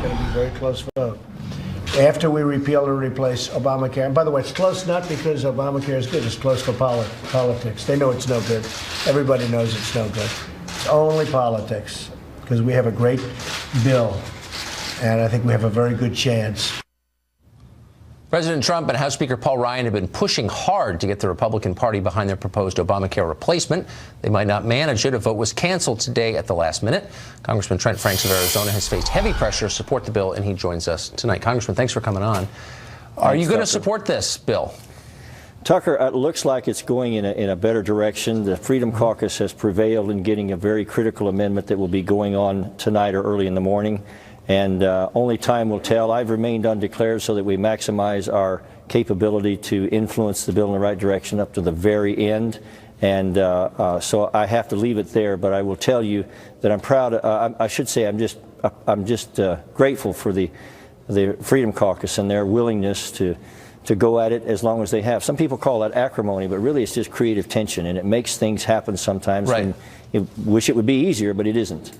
going to be a very close vote. After we repeal or replace Obamacare, and by the way, it's close not because Obamacare is good, it's close for politics. They know it's no good. Everybody knows it's no good. It's only politics, because we have a great bill, and I think we have a very good chance. President Trump and House Speaker Paul Ryan have been pushing hard to get the Republican Party behind their proposed Obamacare replacement. They might not manage it. A vote was canceled today at the last minute. Congressman Trent Franks of Arizona has faced heavy pressure to support the bill, and he joins us tonight. Congressman, thanks for coming on. Are you going to support this bill? Tucker, it looks like it's going in a better direction. The Freedom Caucus has prevailed in getting a very critical amendment that will be going on tonight or early in the morning. And only time will tell. I've remained undeclared so that we maximize our capability to influence the bill in the right direction up to the very end. And so I have to leave it there. But I will tell you that I'm proud. I should say I'm just grateful for the Freedom Caucus and their willingness to go at it as long as they have. Some people call that acrimony, but really it's just creative tension, and it makes things happen sometimes. Right. And you wish it would be easier, but it isn't.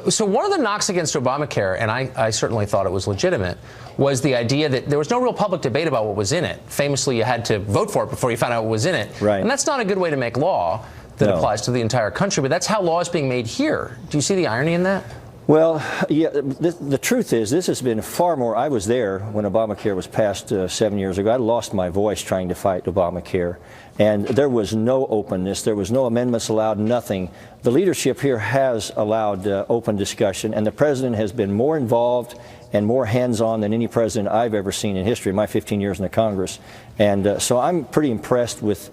So one of the knocks against Obamacare, and I certainly thought it was legitimate, was the idea that there was no real public debate about what was in it. Famously, you had to vote for it before you found out what was in it. Right. And that's not a good way to make law that applies to the entire country, but that's how law is being made here. Do you see the irony in that? Well, yeah, the truth is this has been far more. I was there when Obamacare was passed 7 years ago. I lost my voice trying to fight Obamacare, and there was no openness. There was no amendments allowed, nothing. The leadership here has allowed open discussion, and the president has been more involved and more hands-on than any president I've ever seen in history, my 15 years in the Congress. And so I'm pretty impressed with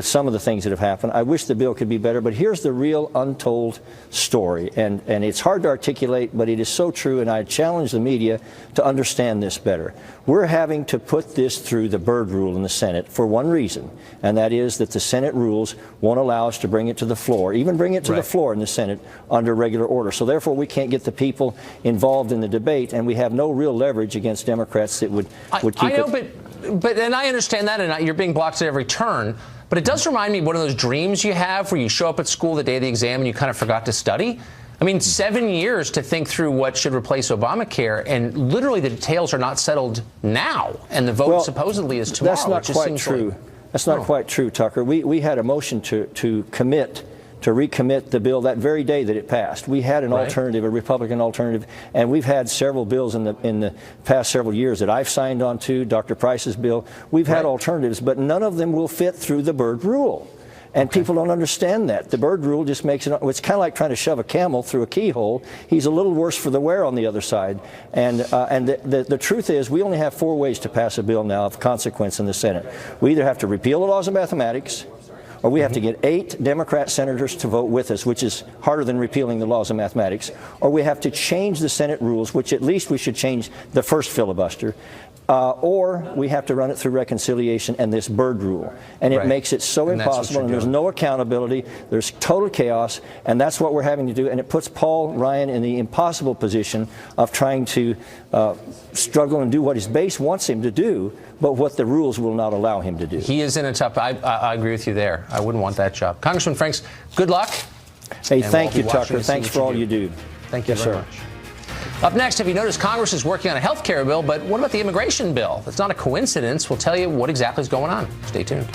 some of the things that have happened. I wish the bill could be better, but here's the real untold story. And it's hard to articulate, but it is so true, and I challenge the media to understand this better. We're having to put this through the Byrd rule in the Senate for one reason, and that is that the Senate rules won't allow us to bring it to the floor, even bring it to the floor in the Senate under regular order. So therefore, we can't get the people involved in the debate, and we have no real leverage against Democrats that would keep I know, but and I understand that, and you're being blocked at every turn. But it does remind me of one of those dreams you have where you show up at school the day of the exam and you kind of forgot to study. I mean, 7 years to think through what should replace Obamacare, and literally the details are not settled now, and the vote supposedly is tomorrow. That's not quite true. That's not quite true, Tucker. We had a motion to recommit the bill that very day that it passed. We had an alternative, a Republican alternative, and we've had several bills in the past several years that I've signed on to, Dr. Price's bill. We've had alternatives, but none of them will fit through the Byrd rule. And people don't understand that. The Byrd rule just makes it, it's kind of like trying to shove a camel through a keyhole. He's a little worse for the wear on the other side. And the truth is, we only have 4 ways to pass a bill now of consequence in the Senate. We either have to repeal the laws of mathematics, or we have to get 8 Democrat senators to vote with us, which is harder than repealing the laws of mathematics, or we have to change the Senate rules, which at least we should change the first filibuster, or we have to run it through reconciliation and this Byrd rule. And it makes it so impossible, and there's no accountability, there's total chaos, and that's what we're having to do. And it puts Paul Ryan in the impossible position of trying to struggle and do what his base wants him to do, but what the rules will not allow him to do. He is in a tough, I agree with you there. I wouldn't want that job. Congressman Franks, good luck. Hey, thank you, Tucker. Thanks for all you do. Thank you very much. Up next, have you noticed Congress is working on a health care bill, but what about the immigration bill? It's not a coincidence. We'll tell you what exactly is going on. Stay tuned.